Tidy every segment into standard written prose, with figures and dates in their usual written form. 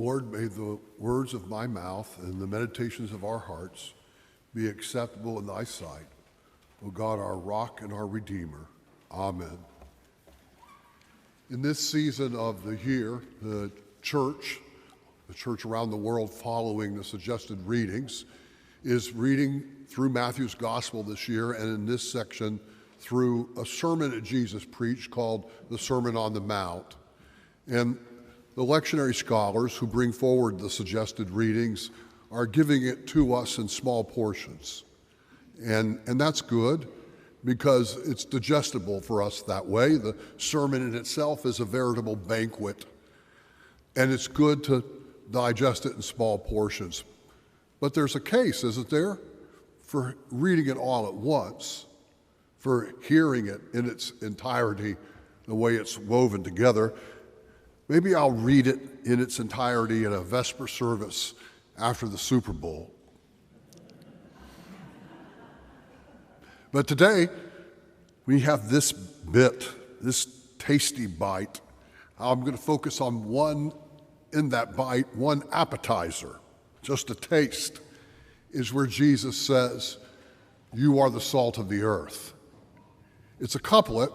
Lord, may the words of my mouth and the meditations of our hearts be acceptable in thy sight, O God, our rock and our redeemer. Amen. In this season of the year, the church around the world following the suggested readings is reading through Matthew's gospel this year, and in this section through a sermon that Jesus preached called the Sermon on the Mount. And the lectionary scholars who bring forward the suggested readings are giving it to us in small portions. And that's good because it's digestible for us that way. The sermon in itself is a veritable banquet, and it's good to digest it in small portions. But there's a case, isn't there, for reading it all at once, for hearing it in its entirety, the way it's woven together. Maybe I'll read it in its entirety at a Vesper service after the Super Bowl. But today, we have this bit, this tasty bite. I'm going to focus on one in that bite, one appetizer, just a taste, is where Jesus says, "You are the salt of the earth." It's a couplet,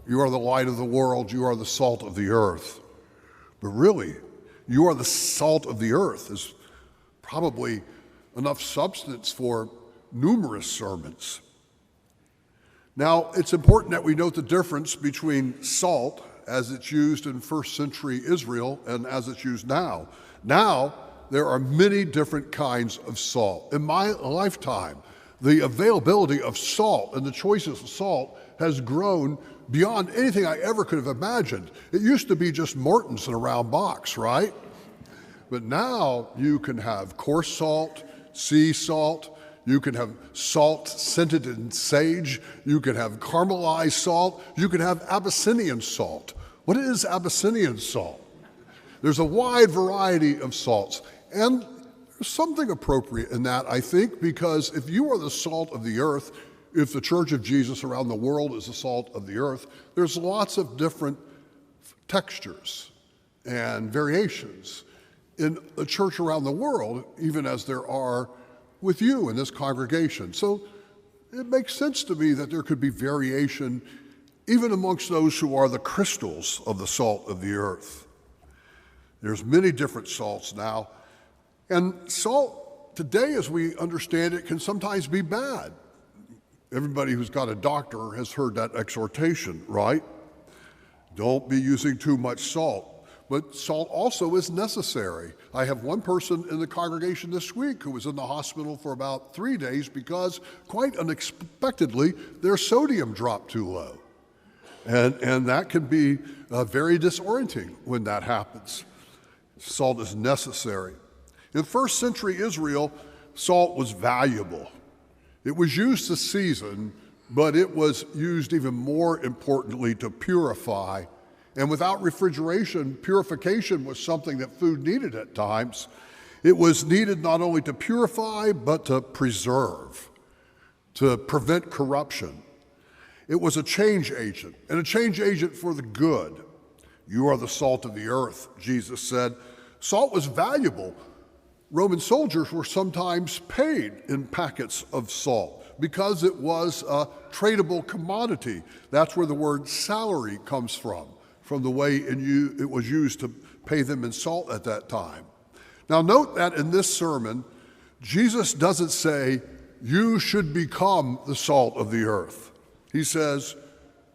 "You are the light of the world, you are the salt of the earth." But really, "you are the salt of the earth" is probably enough substance for numerous sermons. Now, it's important that we note the difference between salt as it's used in first century Israel and as it's used now. Now, there are many different kinds of salt. In my lifetime, the availability of salt and the choices of salt has grown beyond anything I ever could have imagined. It used to be just Morton's in a round box, right? But now you can have coarse salt, sea salt, you can have salt scented in sage, you can have caramelized salt, you can have Abyssinian salt. What is Abyssinian salt? There's a wide variety of salts, and there's something appropriate in that, I think, because if you are the salt of the earth, if the Church of Jesus around the world is the salt of the earth, there's lots of different textures and variations in the church around the world, even as there are with you in this congregation. So it makes sense to me that there could be variation even amongst those who are the crystals of the salt of the earth. There's many different salts now, and salt today, as we understand it, can sometimes be bad. Everybody who's got a doctor has heard that exhortation, right? Don't be using too much salt. But salt also is necessary. I have one person in the congregation this week who was in the hospital for about 3 days because, quite unexpectedly, their sodium dropped too low. And that can be very disorienting when that happens. Salt is necessary. In first century Israel, salt was valuable. It was used to season, but it was used even more importantly to purify. And without refrigeration, purification was something that food needed at times. It was needed not only to purify, but to preserve, to prevent corruption. It was a change agent, and a change agent for the good. "You are the salt of the earth," Jesus said. Salt was valuable. Roman soldiers were sometimes paid in packets of salt because it was a tradable commodity. That's where the word salary comes from the way it was used to pay them in salt at that time. Now note that in this sermon, Jesus doesn't say, "You should become the salt of the earth." He says,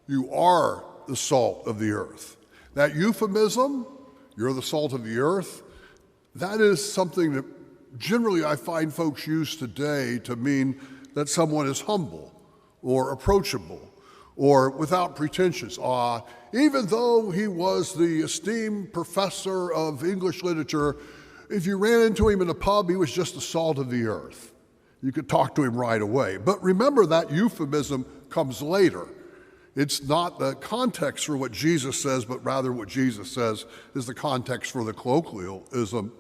"You are the salt of the earth." That euphemism, "you're the salt of the earth," that is something that generally I find folks use today to mean that someone is humble or approachable or without pretensions. Even though he was the esteemed professor of English literature, if you ran into him in a pub, he was just the salt of the earth. You could talk to him right away. But remember, that euphemism comes later. It's not the context for what Jesus says, but rather what Jesus says is the context for the colloquialism.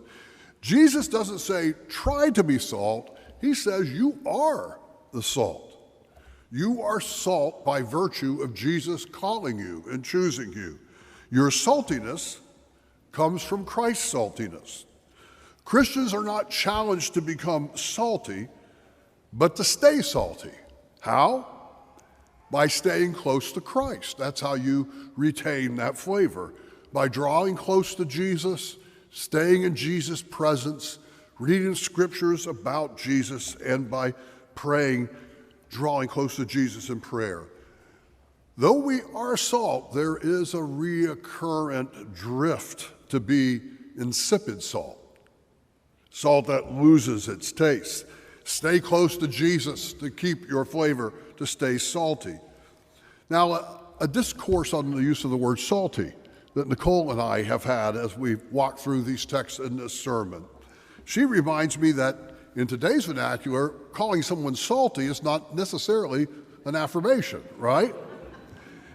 Jesus doesn't say, "Try to be salt." He says, "You are the salt." You are salt by virtue of Jesus calling you and choosing you. Your saltiness comes from Christ's saltiness. Christians are not challenged to become salty, but to stay salty. How? By staying close to Christ. That's how you retain that flavor. By drawing close to Jesus, staying in Jesus' presence, reading scriptures about Jesus, and by praying, drawing close to Jesus in prayer. Though we are salt, there is a reoccurrent drift to be insipid salt. Salt that loses its taste. Stay close to Jesus to keep your flavor to stay salty. Now, a discourse on the use of the word salty that Nicole and I have had as we walk through these texts in this sermon. She reminds me that in today's vernacular, calling someone salty is not necessarily an affirmation, right?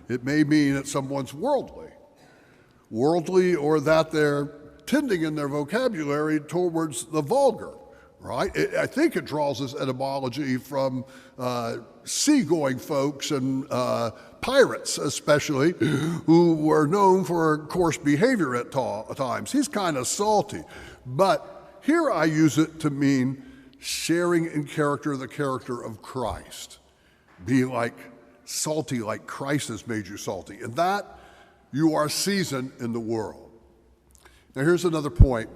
It may mean that someone's worldly, or that they're tending in their vocabulary towards the vulgar, right? I think it draws its etymology from seagoing folks and pirates especially, who were known for coarse behavior at times. He's kind of salty. But here I use it to mean sharing in character the character of Christ. Be like salty like Christ has made you salty. And that you are seasoned in the world. Now here's another point.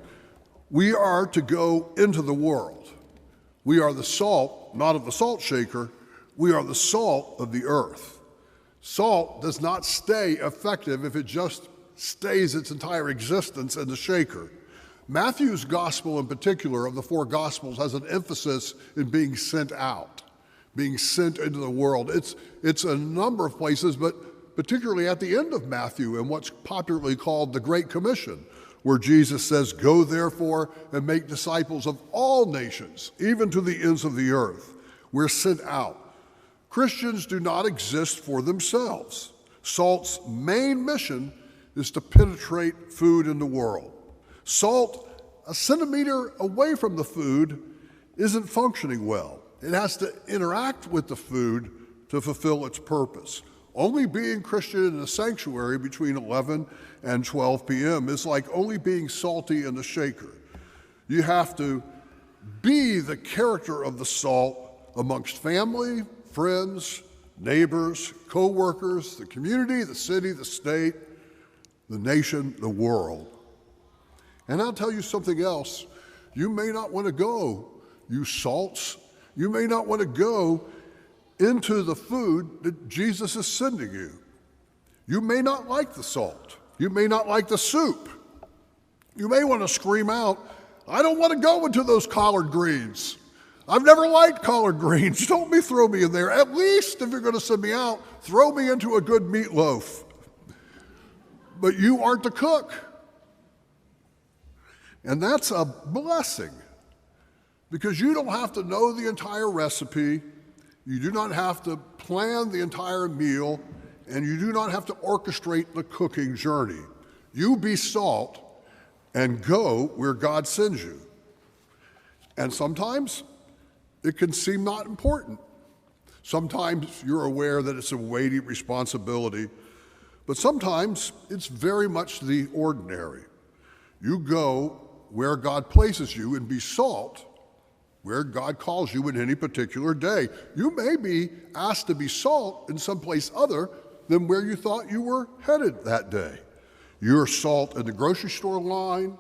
We are to go into the world. We are the salt, not of the salt shaker. We are the salt of the earth. Salt does not stay effective if it just stays its entire existence in the shaker. Matthew's gospel in particular, of the four gospels, has an emphasis in being sent out, being sent into the world. It's a number of places, but particularly at the end of Matthew in what's popularly called the Great Commission, where Jesus says, "Go therefore and make disciples of all nations, even to the ends of the earth." We're sent out. Christians do not exist for themselves. Salt's main mission is to penetrate food in the world. Salt, a centimeter away from the food, isn't functioning well. It has to interact with the food to fulfill its purpose. Only being Christian in the sanctuary between 11 and 12 p.m. is like only being salty in the shaker. You have to be the character of the salt amongst family, friends, neighbors, co-workers, the community, the city, the state, the nation, the world. And I'll tell you something else. You may not want to go, you salts. You may not want to go into the food that Jesus is sending you. You may not like the salt. You may not like the soup. You may want to scream out, "I don't want to go into those collard greens. I've never liked collard greens. Don't throw me in there. At least if you're going to send me out, throw me into a good meatloaf." But you aren't the cook. And that's a blessing, because you don't have to know the entire recipe. You do not have to plan the entire meal, and you do not have to orchestrate the cooking journey. You be salt and go where God sends you. And sometimes it can seem not important. Sometimes you're aware that it's a weighty responsibility, but sometimes it's very much the ordinary. You go where God places you and be salt where God calls you in any particular day. You may be asked to be salt in some place other than where you thought you were headed that day. You're salt in the grocery store line.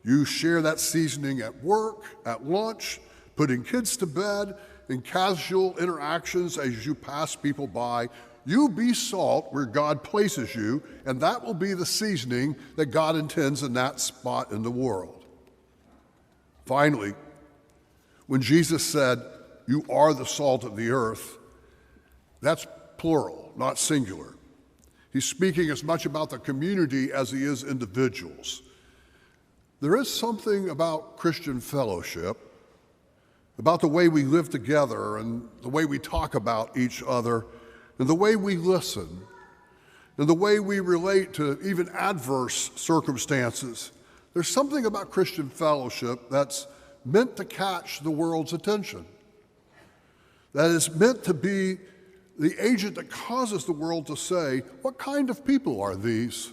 You share that seasoning at work, at lunch, putting kids to bed, in casual interactions as you pass people by. You be salt where God places you, and that will be the seasoning that God intends in that spot in the world. Finally, when Jesus said, "You are the salt of the earth," that's plural, not singular. He's speaking as much about the community as he is individuals. There is something about Christian fellowship, about the way we live together and the way we talk about each other and the way we listen and the way we relate to even adverse circumstances. There's something about Christian fellowship that's meant to catch the world's attention, that is meant to be the agent that causes the world to say, "What kind of people are these?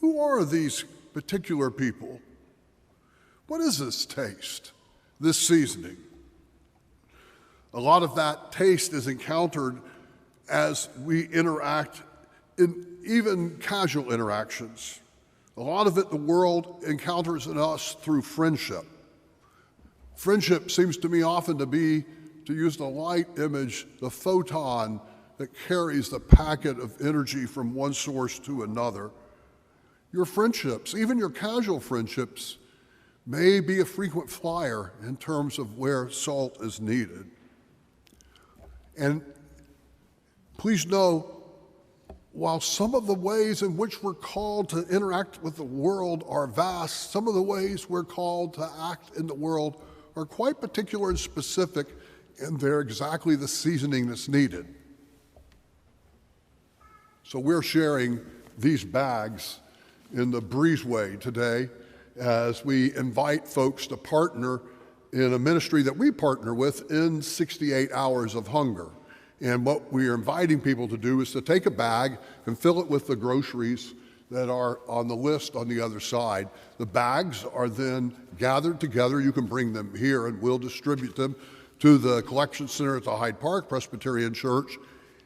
Who are these particular people? What is this taste, this seasoning? A lot of that taste is encountered as we interact in even casual interactions. A lot of it the world encounters in us through friendship. Friendship seems to me often to be, to use the light image, the photon that carries the packet of energy from one source to another. Your friendships, even your casual friendships, may be a frequent flyer in terms of where salt is needed. And please know, while some of the ways in which we're called to interact with the world are vast, some of the ways we're called to act in the world are quite particular and specific, and they're exactly the seasoning that's needed. So we're sharing these bags in the breezeway today as we invite folks to partner in a ministry that we partner with in 68 Hours of Hunger. And what we are inviting people to do is to take a bag and fill it with the groceries that are on the list on the other side. The bags are then gathered together. You can bring them here and we'll distribute them to the collection center at the Hyde Park Presbyterian Church.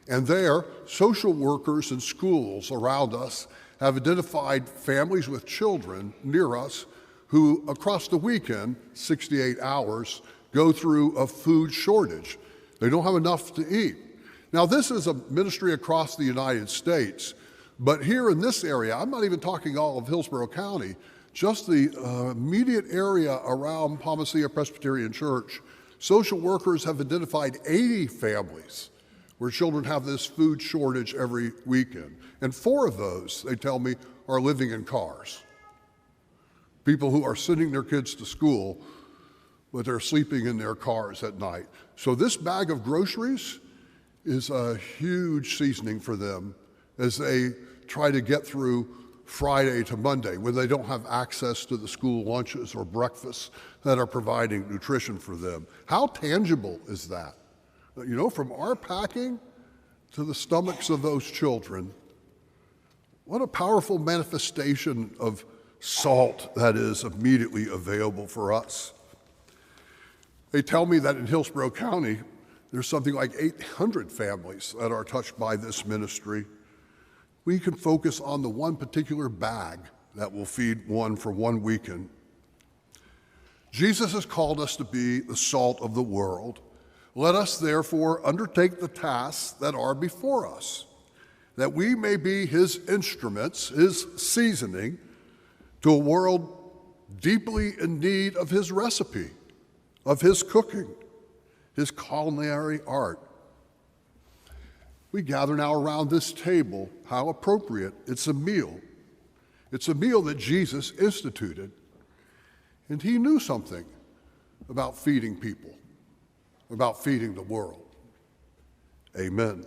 And there, social workers and schools around us have identified families with children near us who, across the weekend, 68 hours, go through a food shortage. They don't have enough to eat. Now, this is a ministry across the United States, but here in this area, I'm not even talking all of Hillsborough County, just the immediate area around Palmacia Presbyterian Church, social workers have identified 80 families where children have this food shortage every weekend. And 4 of those, they tell me, are living in cars. People who are sending their kids to school, but they're sleeping in their cars at night. So this bag of groceries is a huge seasoning for them as they try to get through Friday to Monday when they don't have access to the school lunches or breakfasts that are providing nutrition for them. How tangible is that? You know, from our packing to the stomachs of those children, what a powerful manifestation of salt that is immediately available for us. They tell me that in Hillsborough County, there's something like 800 families that are touched by this ministry. We can focus on the one particular bag that will feed one for one weekend. Jesus has called us to be the salt of the world. Let us therefore undertake the tasks that are before us, that we may be his instruments, his seasoning, to a world deeply in need of his recipe, of his cooking, his culinary art. We gather now around this table. How appropriate. It's a meal. It's a meal that Jesus instituted. And he knew something about feeding people, about feeding the world. Amen.